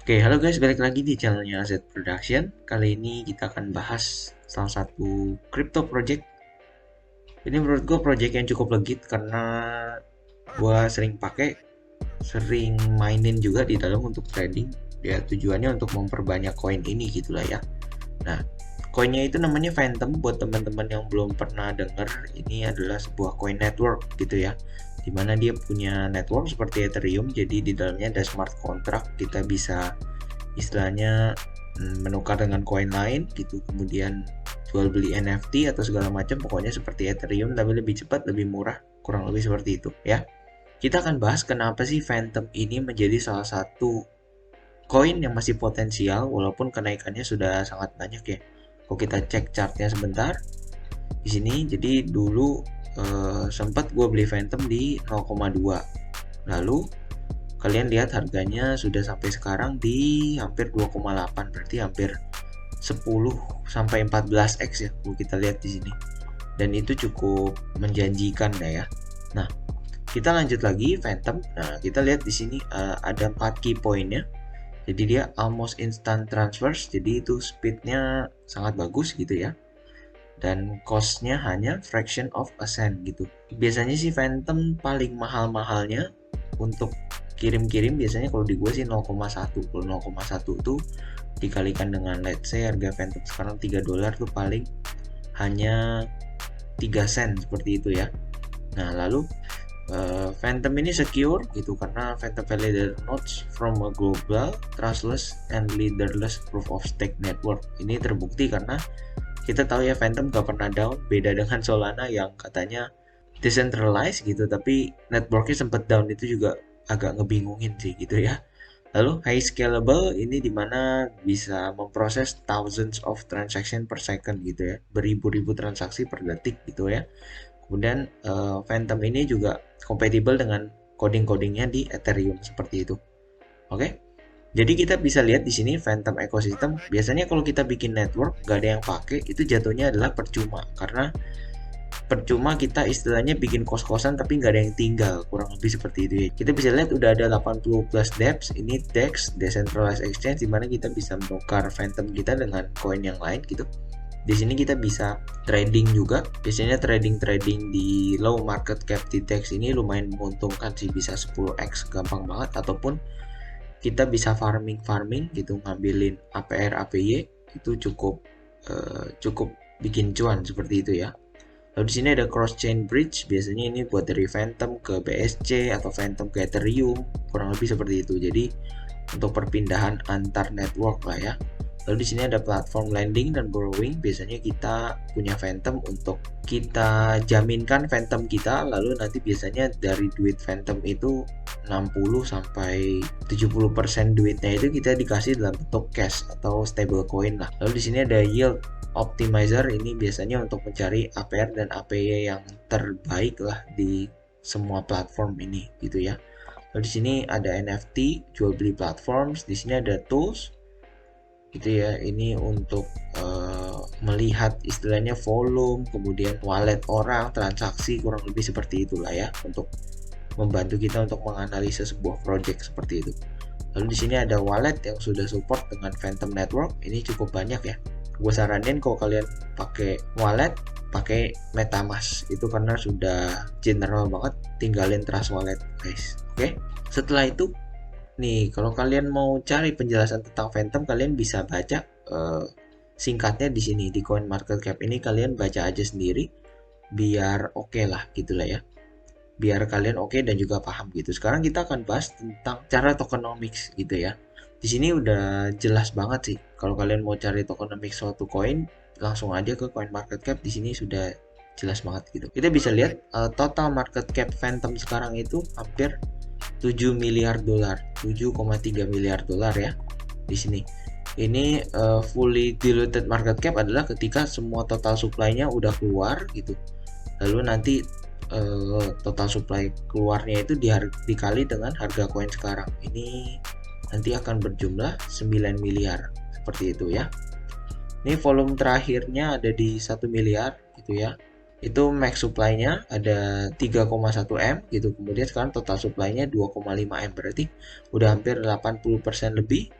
Oke, halo guys, balik lagi di channelnya Aset Production. Kali ini kita akan bahas salah satu crypto project. Ini menurut gue project yang cukup legit karena gue sering mainin juga di dalam untuk trading. Ya tujuannya untuk memperbanyak koin ini gitulah ya. Nah, koinnya itu namanya Phantom. Buat teman-teman yang belum pernah dengar, ini adalah sebuah coin network gitu ya, dimana dia punya network seperti Ethereum. Jadi di dalamnya ada smart contract, kita bisa istilahnya menukar dengan koin lain gitu, kemudian jual beli NFT atau segala macam, pokoknya seperti Ethereum tapi lebih cepat, lebih murah, kurang lebih seperti itu ya. Kita akan bahas kenapa sih Phantom ini menjadi salah satu koin yang masih potensial walaupun kenaikannya sudah sangat banyak ya. Kalau kita cek chartnya sebentar di sini, jadi dulu sempat gue beli Phantom di 0,2, lalu kalian lihat harganya sudah sampai sekarang di hampir 2,8, berarti hampir 10 sampai 14x ya kalau kita lihat di sini. Dan itu cukup menjanjikan ya. Nah, kita lanjut lagi Phantom. Nah, kita lihat di sini ada 4 key pointnya. Jadi dia almost instant transfers, jadi itu speednya sangat bagus gitu ya. Dan costnya hanya fraction of a cent gitu. Biasanya sih Phantom paling mahal-mahalnya untuk kirim-kirim biasanya kalau di gue sih 0,1. Kalau 0,1 tuh dikalikan dengan let's say harga Phantom sekarang $3 tuh paling hanya 3 sen seperti itu ya. Nah, lalu Phantom ini secure gitu karena Phantom validated nodes from a global, trustless, and leaderless proof of stake network. Ini terbukti karena kita tahu ya Phantom gak pernah down, beda dengan Solana yang katanya decentralized gitu tapi networknya sempat down. Itu juga agak ngebingungin sih gitu ya. Lalu high scalable ini dimana bisa memproses thousands of transaction per second gitu ya, beribu-ribu transaksi per detik gitu ya. Kemudian Phantom ini juga kompatibel dengan coding-codingnya di Ethereum seperti itu. Oke, jadi kita bisa lihat di sini Phantom ecosystem. Biasanya kalau kita bikin network gak ada yang pakai, itu jatuhnya adalah percuma, karena percuma kita istilahnya bikin kos-kosan tapi nggak ada yang tinggal, kurang lebih seperti itu ya. Kita bisa lihat udah ada 80 plus dApps. Ini DEX, Decentralized Exchange, dimana kita bisa menukar Phantom kita dengan koin yang lain gitu. Di sini kita bisa trading juga. Biasanya trading di low market cap di DEX ini lumayan menguntungkan sih, bisa 10x gampang banget. Ataupun kita bisa farming gitu, ngambilin APR APY, itu cukup bikin cuan seperti itu ya. Lalu di sini ada cross chain bridge, biasanya ini buat dari Phantom ke BSC atau Phantom ke Ethereum, kurang lebih seperti itu. Jadi untuk perpindahan antar network lah ya. Lalu di sini ada platform lending dan borrowing, biasanya kita punya Phantom untuk kita jaminkan Phantom kita, lalu nanti biasanya dari duit Phantom itu 60 sampai 70% duitnya itu kita dikasih dalam bentuk cash atau stable coin lah. Lalu di sini ada yield optimizer, ini biasanya untuk mencari APR dan APY yang terbaik lah di semua platform ini gitu ya. Lalu di sini ada NFT, jual beli platforms, di sini ada tools gitu ya, ini untuk melihat istilahnya volume, kemudian wallet orang, transaksi, kurang lebih seperti itulah ya, untuk membantu kita untuk menganalisa sebuah project seperti itu. Lalu di sini ada wallet yang sudah support dengan Phantom Network, ini cukup banyak ya. Gue saranin kalau kalian pakai wallet, pakai MetaMask itu karena sudah general banget, tinggalin Trust Wallet guys. Oke, setelah itu nih, kalau kalian mau cari penjelasan tentang Phantom, kalian bisa baca singkatnya di sini di CoinMarketCap ini, kalian baca aja sendiri biar oke lah gitulah ya. Biar kalian oke dan juga paham gitu. Sekarang kita akan bahas tentang cara tokenomics gitu ya. Di sini udah jelas banget sih. Kalau kalian mau cari tokenomics suatu koin, langsung aja ke CoinMarketCap, di sini sudah jelas banget gitu. Kita bisa lihat total market cap Phantom sekarang itu hampir 7 miliar dolar, 7,3 miliar dolar ya di sini. Ini fully diluted market cap adalah ketika semua total supply-nya udah keluar gitu. Lalu nanti total supply keluarnya itu dikali dengan harga koin sekarang. Ini nanti akan berjumlah 9 miliar seperti itu ya. Ini volume terakhirnya ada di 1 miliar gitu ya. Itu max supply-nya ada 3,1 M gitu. Kemudian sekarang total supply-nya 2,5 M, berarti udah hampir 80% lebih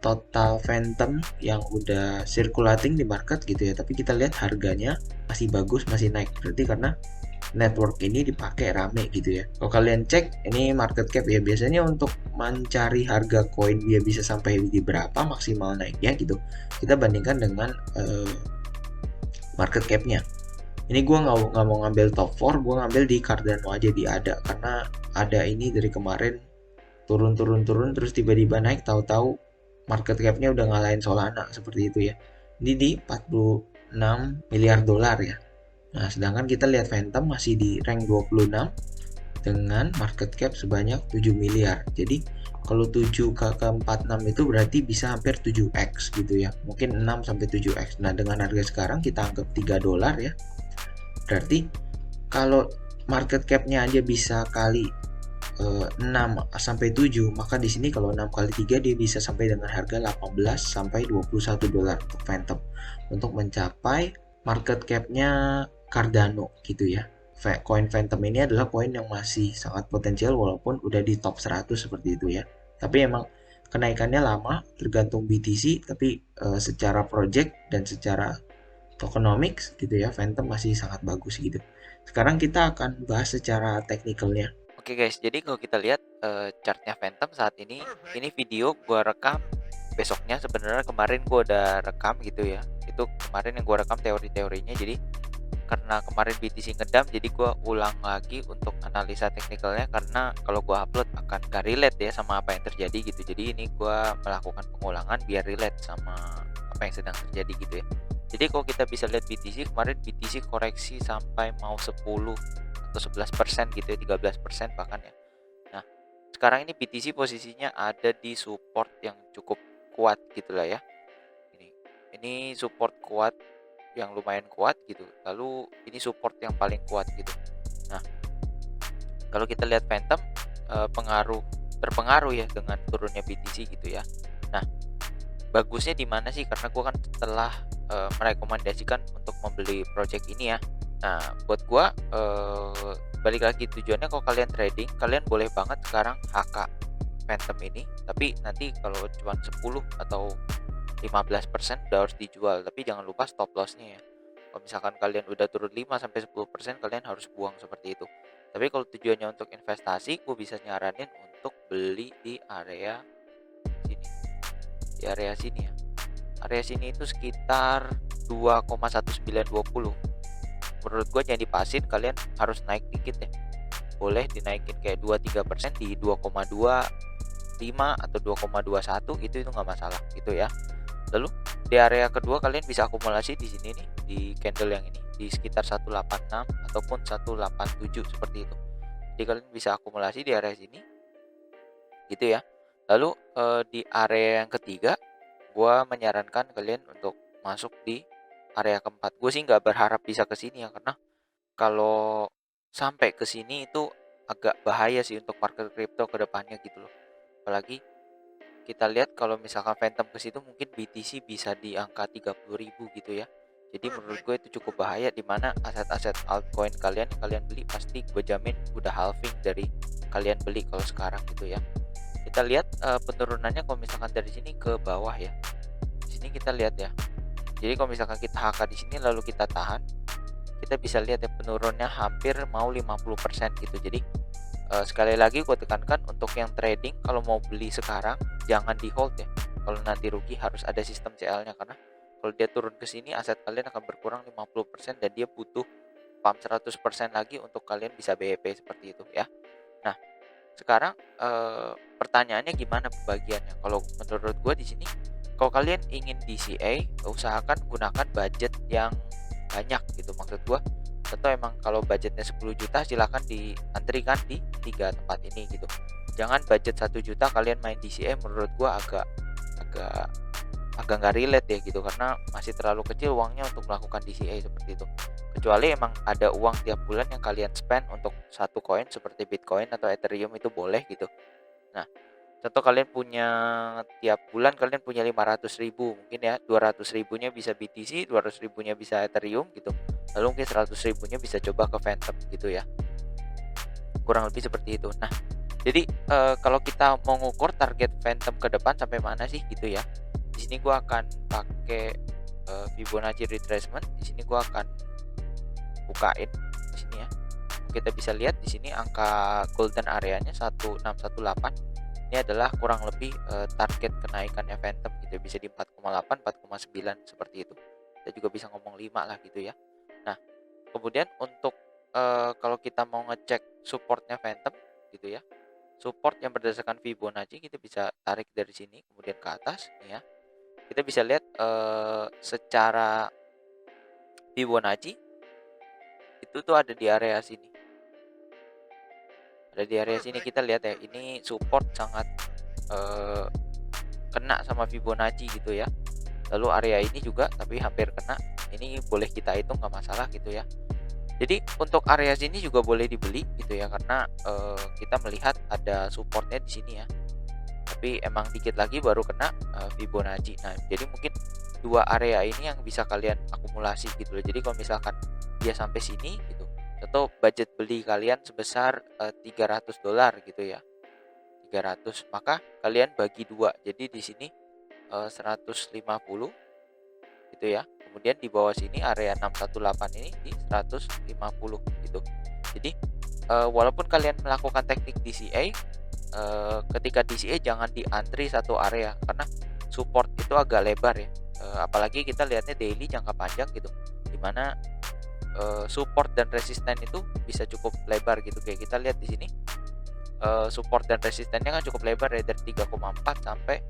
total Phantom yang udah circulating di market gitu ya, tapi kita lihat harganya masih bagus, masih naik, berarti karena network ini dipakai rame gitu ya. Kalau kalian cek ini market cap ya, biasanya untuk mencari harga koin dia bisa sampai di berapa maksimal naiknya gitu, kita bandingkan dengan market capnya. Ini gue nggak mau ngambil top 4, gue ngambil di Cardano aja, di ADA, karena ADA ini dari kemarin turun terus tiba-tiba naik, tahu-tahu market capnya udah ngalahin Solana seperti itu ya. Ini di 46 miliar dolar ya. Nah, sedangkan kita lihat Phantom masih di rank 26 dengan market cap sebanyak 7 miliar. Jadi kalau 7 ke 46 itu berarti bisa hampir 7x gitu ya. Mungkin 6 sampai 7x. Nah, dengan harga sekarang kita anggap 3 dolar ya. Berarti kalau market cap-nya aja bisa kali 6 sampai 7, maka di sini kalau 6 kali 3 dia bisa sampai dengan harga 18 sampai 21 dolar untuk Phantom, untuk mencapai market cap-nya Cardano gitu ya. Koin Phantom ini adalah koin yang masih sangat potensial walaupun udah di top 100 seperti itu ya. Tapi emang kenaikannya lama tergantung BTC, tapi secara project dan secara tokenomics gitu ya, Phantom masih sangat bagus gitu. Sekarang kita akan bahas secara teknikalnya. Oke guys, jadi kalau kita lihat chartnya Phantom saat ini video gua rekam besoknya. Sebenarnya kemarin gua udah rekam gitu ya. Itu kemarin yang gua rekam teori-teorinya. Jadi karena kemarin BTC ngedam, jadi gua ulang lagi untuk analisa teknikalnya, karena kalau gua upload akan gak relate ya sama apa yang terjadi gitu. Jadi ini gua melakukan pengulangan biar relate sama apa yang sedang terjadi gitu ya. Jadi kalau kita bisa lihat BTC kemarin, BTC koreksi sampai mau 10 atau 11% gitu ya, 13% bahkan ya. Nah, sekarang ini BTC posisinya ada di support yang cukup kuat gitu lah ya. Ini support kuat yang lumayan kuat gitu. Lalu ini support yang paling kuat gitu. Nah, kalau kita lihat Phantom terpengaruh ya dengan turunnya BTC gitu ya. Nah, bagusnya di mana sih? Karena gue kan telah merekomendasikan untuk membeli project ini ya. Nah, buat gue balik lagi tujuannya, kalau kalian trading, kalian boleh banget sekarang HK Phantom ini, tapi nanti kalau cuma 10 atau 15% udah harus dijual, tapi jangan lupa stop lossnya ya. Kalau misalkan kalian udah turun 5-10%, kalian harus buang seperti itu. Tapi kalau tujuannya untuk investasi, gue bisa nyaranin untuk beli di area sini. Di area sini ya. Area sini itu sekitar 2,1920. Menurut gue jangan dipasin, kalian harus naik dikit ya. Boleh dinaikin kayak 2-3% di 2,25 atau 2,21 itu nggak masalah gitu ya. Lalu di area kedua kalian bisa akumulasi di sini nih, di candle yang ini di sekitar 186 ataupun 187 seperti itu. Jadi kalian bisa akumulasi di area sini gitu ya. Lalu di area yang ketiga gue menyarankan kalian untuk masuk di area keempat. Gue sih nggak berharap bisa ke sini ya, karena kalau sampai ke sini itu agak bahaya sih untuk market crypto ke depannya gitu loh. Apalagi kita lihat kalau misalkan Phantom ke situ, mungkin BTC bisa di angka 30.000 gitu ya. Jadi menurut gue itu cukup bahaya, dimana aset-aset altcoin kalian beli pasti gue jamin udah halving dari kalian beli kalau sekarang gitu ya. Kita lihat penurunannya kalau misalkan dari sini ke bawah ya. Di sini kita lihat ya. Jadi kalau misalkan kita HK di sini lalu kita tahan, kita bisa lihat ya penurunnya hampir mau 50% gitu. Jadi sekali lagi gue tekankan untuk yang trading, kalau mau beli sekarang jangan di hold ya. Kalau nanti rugi harus ada sistem CL-nya, karena kalau dia turun ke sini aset kalian akan berkurang 50% dan dia butuh pump 100% lagi untuk kalian bisa BEP seperti itu ya. Nah, sekarang pertanyaannya gimana pembagiannya? Kalau menurut gue di sini, kalau kalian ingin DCA, usahakan gunakan budget yang banyak gitu. Maksud gue, tentu emang kalau budgetnya 10 juta silahkan diantrikan di 3 tempat ini gitu. Jangan budget 1 juta kalian main DCA, menurut gue agak nggak relate ya gitu, karena masih terlalu kecil uangnya untuk melakukan DCA seperti itu. Kecuali emang ada uang tiap bulan yang kalian spend untuk satu koin seperti Bitcoin atau Ethereum, itu boleh gitu. Nah, contoh kalian punya tiap bulan kalian punya 500.000, mungkin ya 200.000-nya bisa BTC, 200.000-nya bisa Ethereum gitu. Lalu mungkin 100.000-nya bisa coba ke Phantom gitu ya. Kurang lebih seperti itu. Nah, Jadi kalau kita mau ngukur target Phantom ke depan sampai mana sih gitu ya. Di sini gua akan pakai Fibonacci retracement. Di sini gua akan bukain di sini ya. Kita bisa lihat di sini angka golden areanya 1618. Ini adalah kurang lebih target kenaikannya Phantom gitu. Bisa di 4,8, 4,9 seperti itu. Kita juga bisa ngomong 5 lah gitu ya. Nah, kemudian untuk kalau kita mau ngecek supportnya Phantom gitu ya. Support yang berdasarkan Fibonacci kita bisa tarik dari sini kemudian ke atas nih ya. Kita bisa lihat secara Fibonacci itu tuh ada di area sini. Ada di area sini kita lihat ya, ini support sangat kena sama Fibonacci gitu ya. Lalu area ini juga tapi hampir kena. Ini boleh kita hitung nggak masalah gitu ya. Jadi untuk area sini juga boleh dibeli gitu ya, karena kita melihat ada supportnya di sini ya. Tapi emang dikit lagi baru kena Fibonacci. Nah, jadi mungkin dua area ini yang bisa kalian akumulasi gitu loh. Jadi kalau misalkan dia sampai sini gitu, atau budget beli kalian sebesar $300 gitu ya. 300, maka kalian bagi dua. Jadi di sini 150 gitu ya. Kemudian di bawah sini area 618 ini di 150 gitu. Jadi walaupun kalian melakukan teknik DCA, ketika DCA jangan diantri satu area karena support itu agak lebar ya. Apalagi kita lihatnya daily jangka panjang gitu, dimana support dan resisten itu bisa cukup lebar gitu. Kayak kita lihat di sini support dan resistennya kan cukup lebar ya, dari 3,4 sampai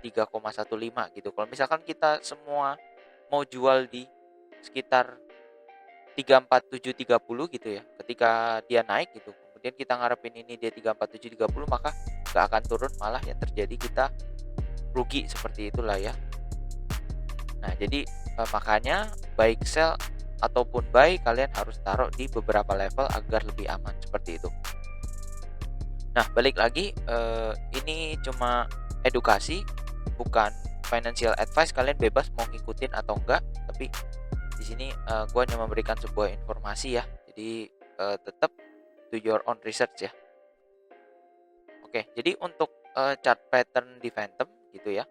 3,15 gitu. Kalau misalkan kita semua mau jual di sekitar 34730 gitu ya, ketika dia naik gitu, kemudian kita ngarepin ini dia 34730, maka nggak akan turun, malah yang terjadi kita rugi seperti itulah ya. Nah, jadi makanya baik sell ataupun buy kalian harus taruh di beberapa level agar lebih aman seperti itu. Nah, balik lagi, ini cuma edukasi, bukan financial advice. Kalian bebas mau ngikutin atau enggak, tapi di sini gue hanya memberikan sebuah informasi ya. Jadi tetap do your own research ya. Oke, jadi untuk chart pattern di Phantom gitu ya.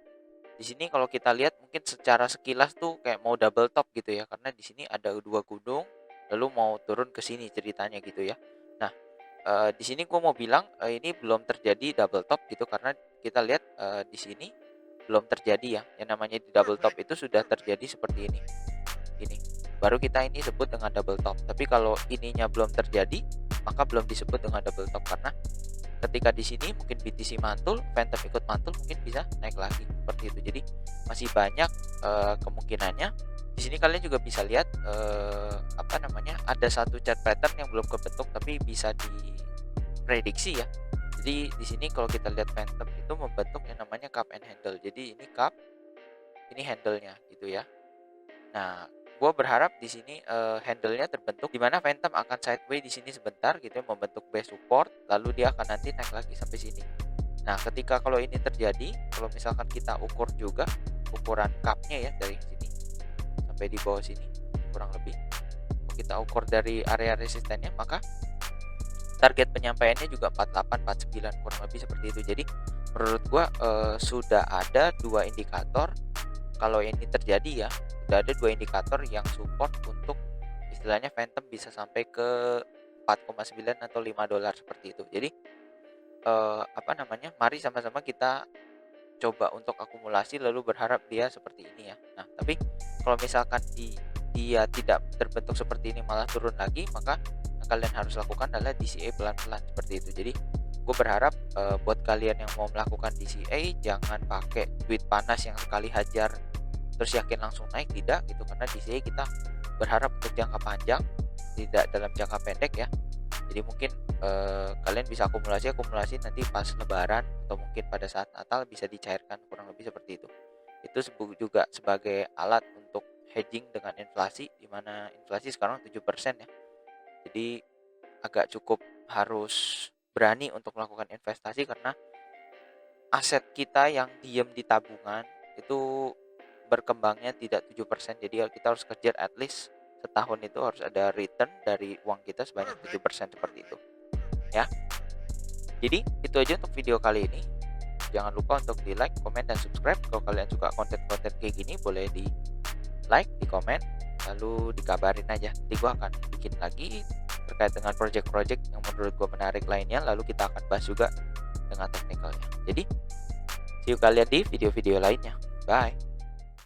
Di sini kalau kita lihat mungkin secara sekilas tuh kayak mau double top gitu ya, karena di sini ada dua gunung lalu mau turun ke sini ceritanya gitu ya. Nah, di sini gue mau bilang ini belum terjadi double top gitu, karena kita lihat di sini belum terjadi ya. Yang namanya di double top itu sudah terjadi seperti ini. Ini baru kita ini sebut dengan double top. Tapi kalau ininya belum terjadi, maka belum disebut dengan double top, karena ketika di sini mungkin BTC mantul, Phantom ikut mantul, mungkin bisa naik lagi seperti itu. Jadi masih banyak kemungkinannya. Di sini kalian juga bisa lihat ada satu chart pattern yang belum kebentuk tapi bisa diprediksi ya. Jadi di sini kalau kita lihat Phantom itu membentuk yang namanya cup and handle. Jadi ini cup, ini handle-nya gitu ya. Nah, gue berharap di sini handle-nya terbentuk, di mana Phantom akan sideways di sini sebentar gitu ya, membentuk base support, lalu dia akan nanti naik lagi sampai sini. Nah, ketika kalau ini terjadi, kalau misalkan kita ukur juga ukuran cup-nya ya dari sini sampai di bawah sini kurang lebih, kalau kita ukur dari area resistennya, maka target penyampaiannya juga 48 49 kurang lebih seperti itu. Jadi menurut gue sudah ada dua indikator. Kalau ini terjadi ya, sudah ada dua indikator yang support untuk istilahnya Phantom bisa sampai ke 4,9 atau $5 seperti itu. Jadi mari sama-sama kita coba untuk akumulasi lalu berharap dia seperti ini ya. Nah, tapi kalau misalkan dia tidak terbentuk seperti ini malah turun lagi, maka kalian harus lakukan adalah DCA pelan-pelan seperti itu. Jadi gue berharap buat kalian yang mau melakukan DCA jangan pakai duit panas yang sekali hajar terus yakin langsung naik, tidak gitu, karena DCA kita berharap untuk jangka panjang, tidak dalam jangka pendek ya. Jadi mungkin kalian bisa akumulasi nanti pas lebaran atau mungkin pada saat Natal bisa dicairkan, kurang lebih seperti itu. Itu juga sebagai alat untuk hedging dengan inflasi, di mana inflasi sekarang 7% ya. Jadi agak cukup harus berani untuk melakukan investasi, karena aset kita yang diem di tabungan itu berkembangnya tidak 7%. Jadi kita harus kejar at least setahun itu harus ada return dari uang kita sebanyak 7% seperti itu ya. Jadi itu aja untuk video kali ini. Jangan lupa untuk di like, komen, dan subscribe. Kalau kalian suka konten-konten kayak gini, boleh di like, di komen, lalu dikabarin aja. Nanti gue akan bikin lagi terkait dengan project-project yang menurut gue menarik lainnya, lalu kita akan bahas juga dengan teknikalnya. Jadi see you kalian di video-video lainnya. Bye.